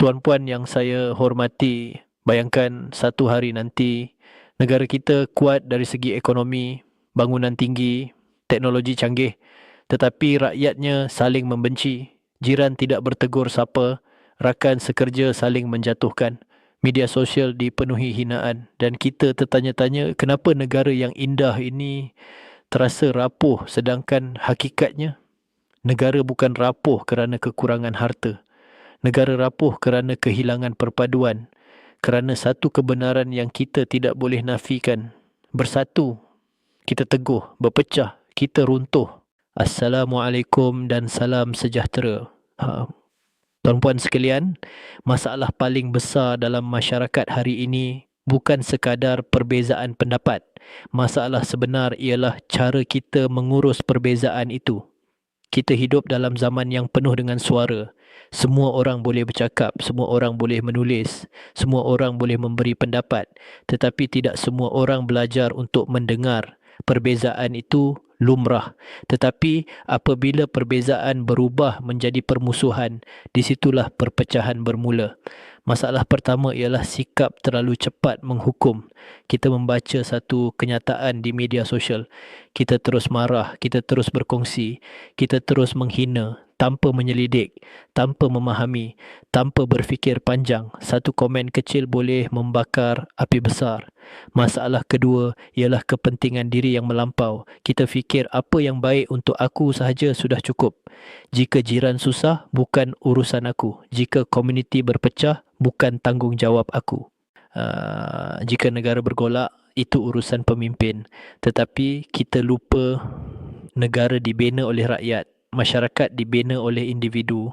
Tuan-puan yang saya hormati, bayangkan satu hari nanti negara kita kuat dari segi ekonomi, bangunan tinggi, teknologi canggih, tetapi rakyatnya saling membenci, jiran tidak bertegur sapa, rakan sekerja saling menjatuhkan, media sosial dipenuhi hinaan dan kita tertanya-tanya kenapa negara yang indah ini terasa rapuh sedangkan hakikatnya negara bukan rapuh kerana kekurangan harta. Negara rapuh kerana kehilangan perpaduan, kerana satu kebenaran yang kita tidak boleh nafikan. Bersatu, kita teguh. Berpecah, kita runtuh. Assalamualaikum dan salam sejahtera. Tuan-puan sekalian, masalah paling besar dalam masyarakat hari ini bukan sekadar perbezaan pendapat. Masalah sebenar ialah cara kita mengurus perbezaan itu. Kita hidup dalam zaman yang penuh dengan suara. Semua orang boleh bercakap, semua orang boleh menulis, semua orang boleh memberi pendapat, tetapi tidak semua orang belajar untuk mendengar. Perbezaan itu lumrah, tetapi apabila perbezaan berubah menjadi permusuhan, di situlah perpecahan bermula. Masalah pertama ialah sikap terlalu cepat menghukum. Kita membaca satu kenyataan di media sosial, kita terus marah, kita terus berkongsi, kita terus menghina tanpa menyelidik, tanpa memahami, tanpa berfikir panjang. Satu komen kecil boleh membakar api besar. Masalah kedua ialah kepentingan diri yang melampau. Kita fikir apa yang baik untuk aku sahaja sudah cukup. Jika jiran susah, bukan urusan aku. Jika komuniti berpecah, bukan tanggungjawab aku. Jika negara bergolak, itu urusan pemimpin. Tetapi kita lupa negara dibina oleh rakyat. Masyarakat dibina oleh individu.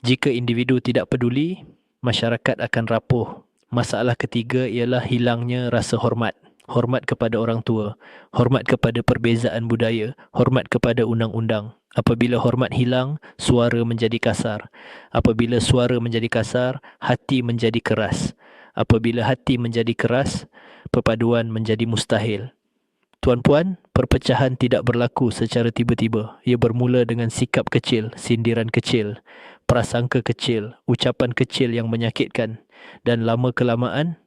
Jika individu tidak peduli, masyarakat akan rapuh. Masalah ketiga ialah hilangnya rasa hormat. Hormat kepada orang tua, hormat kepada perbezaan budaya, hormat kepada undang-undang. Apabila hormat hilang, suara menjadi kasar. Apabila suara menjadi kasar, hati menjadi keras. Apabila hati menjadi keras, perpaduan menjadi mustahil. Tuan-puan, perpecahan tidak berlaku secara tiba-tiba. Ia bermula dengan sikap kecil, sindiran kecil, prasangka kecil, ucapan kecil yang menyakitkan. Dan lama kelamaan,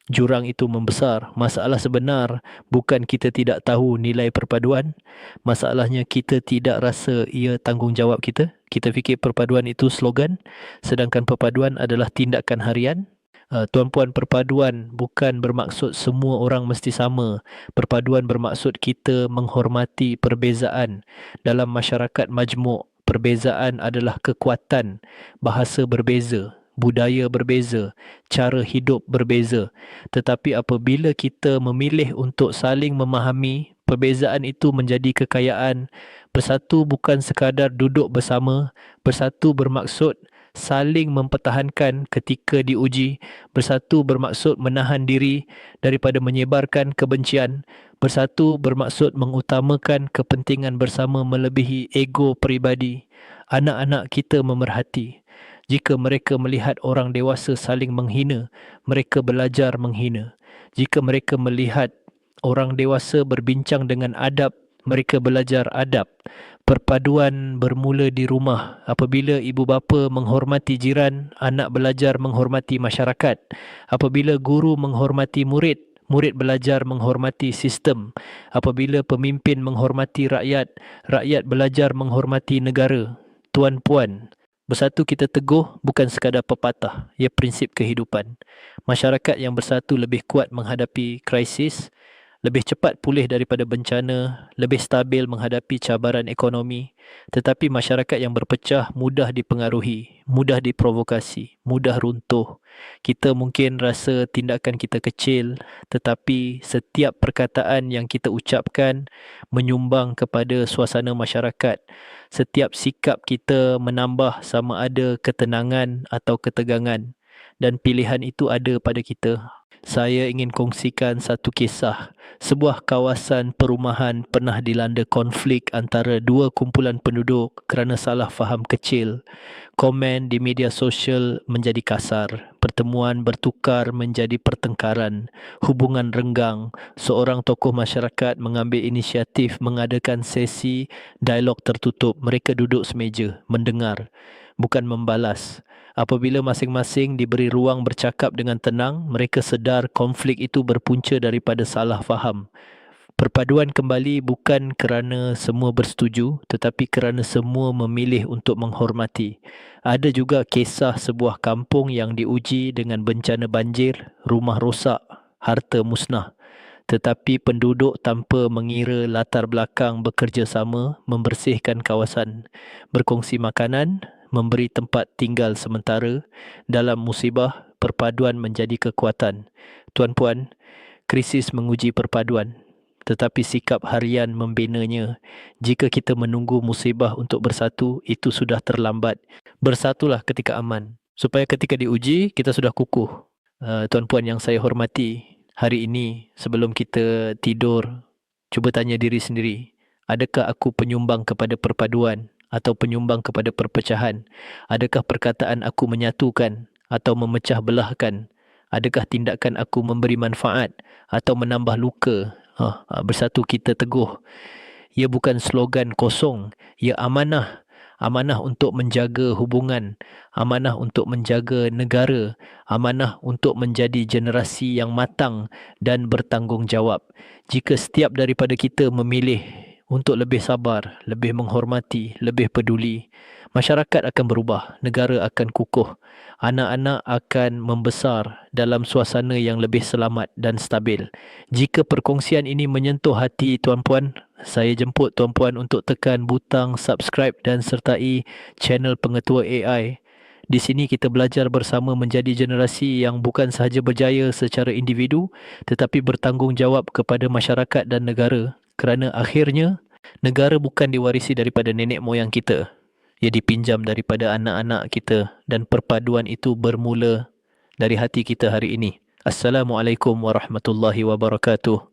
jurang itu membesar. Masalah sebenar bukan kita tidak tahu nilai perpaduan. Masalahnya kita tidak rasa ia tanggungjawab kita. Kita fikir perpaduan itu slogan, sedangkan perpaduan adalah tindakan harian. Tuan-puan, perpaduan bukan bermaksud semua orang mesti sama. Perpaduan bermaksud kita menghormati perbezaan. Dalam masyarakat majmuk, perbezaan adalah kekuatan. Bahasa berbeza, budaya berbeza, cara hidup berbeza. Tetapi apabila kita memilih untuk saling memahami, perbezaan itu menjadi kekayaan. Bersatu bukan sekadar duduk bersama. Bersatu bermaksud saling mempertahankan ketika diuji. Bersatu bermaksud menahan diri daripada menyebarkan kebencian. Bersatu bermaksud mengutamakan kepentingan bersama melebihi ego peribadi. Anak-anak kita memerhati. Jika mereka melihat orang dewasa saling menghina, mereka belajar menghina. Jika mereka melihat orang dewasa berbincang dengan adab, mereka belajar adab. Perpaduan bermula di rumah. Apabila ibu bapa menghormati jiran, anak belajar menghormati masyarakat. Apabila guru menghormati murid, murid belajar menghormati sistem. Apabila pemimpin menghormati rakyat, rakyat belajar menghormati negara. Tuan-puan, bersatu kita teguh bukan sekadar pepatah, ia prinsip kehidupan. Masyarakat yang bersatu lebih kuat menghadapi krisis, lebih cepat pulih daripada bencana, lebih stabil menghadapi cabaran ekonomi. Tetapi masyarakat yang berpecah mudah dipengaruhi, mudah diprovokasi, mudah runtuh. Kita mungkin rasa tindakan kita kecil, tetapi setiap perkataan yang kita ucapkan menyumbang kepada suasana masyarakat. Setiap sikap kita menambah sama ada ketenangan atau ketegangan. Dan pilihan itu ada pada kita. Saya ingin kongsikan satu kisah. Sebuah kawasan perumahan pernah dilanda konflik antara dua kumpulan penduduk kerana salah faham kecil. Komen di media sosial menjadi kasar. Pertemuan bertukar menjadi pertengkaran. Hubungan renggang. Seorang tokoh masyarakat mengambil inisiatif mengadakan sesi dialog tertutup. Mereka duduk semeja, mendengar. bukan membalas. Apabila masing-masing diberi ruang bercakap dengan tenang, mereka sedar konflik itu berpunca daripada salah faham. Perpaduan kembali bukan kerana semua bersetuju, tetapi kerana semua memilih untuk menghormati. Ada juga kisah sebuah kampung yang diuji dengan bencana banjir, rumah rosak, harta musnah. Tetapi penduduk tanpa mengira latar belakang bekerjasama membersihkan kawasan, berkongsi makanan, memberi tempat tinggal sementara. Dalam musibah, perpaduan menjadi kekuatan. Tuan-puan, krisis menguji perpaduan, tetapi sikap harian membinanya. Jika kita menunggu musibah untuk bersatu, itu sudah terlambat. Bersatulah ketika aman, supaya ketika diuji, kita sudah kukuh. Tuan-puan yang saya hormati, hari ini sebelum kita tidur, cuba tanya diri sendiri, adakah aku penyumbang kepada perpaduan atau penyumbang kepada perpecahan? Adakah perkataan aku menyatukan atau memecah belahkan? Adakah tindakan aku memberi manfaat atau menambah luka? Bersatu kita teguh. Ia bukan slogan kosong, ia amanah. Amanah untuk menjaga hubungan, amanah untuk menjaga negara, amanah untuk menjadi generasi yang matang dan bertanggungjawab. Jika setiap daripada kita memilih untuk lebih sabar, lebih menghormati, lebih peduli, masyarakat akan berubah, negara akan kukuh, anak-anak akan membesar dalam suasana yang lebih selamat dan stabil. Jika perkongsian ini menyentuh hati tuan-puan, saya jemput tuan-puan untuk tekan butang subscribe dan sertai channel Pengetua AI. Di sini kita belajar bersama menjadi generasi yang bukan sahaja berjaya secara individu, tetapi bertanggungjawab kepada masyarakat dan negara. Kerana akhirnya, negara bukan diwarisi daripada nenek moyang kita. Ia dipinjam daripada anak-anak kita, dan perpaduan itu bermula dari hati kita hari ini. Assalamualaikum warahmatullahi wabarakatuh.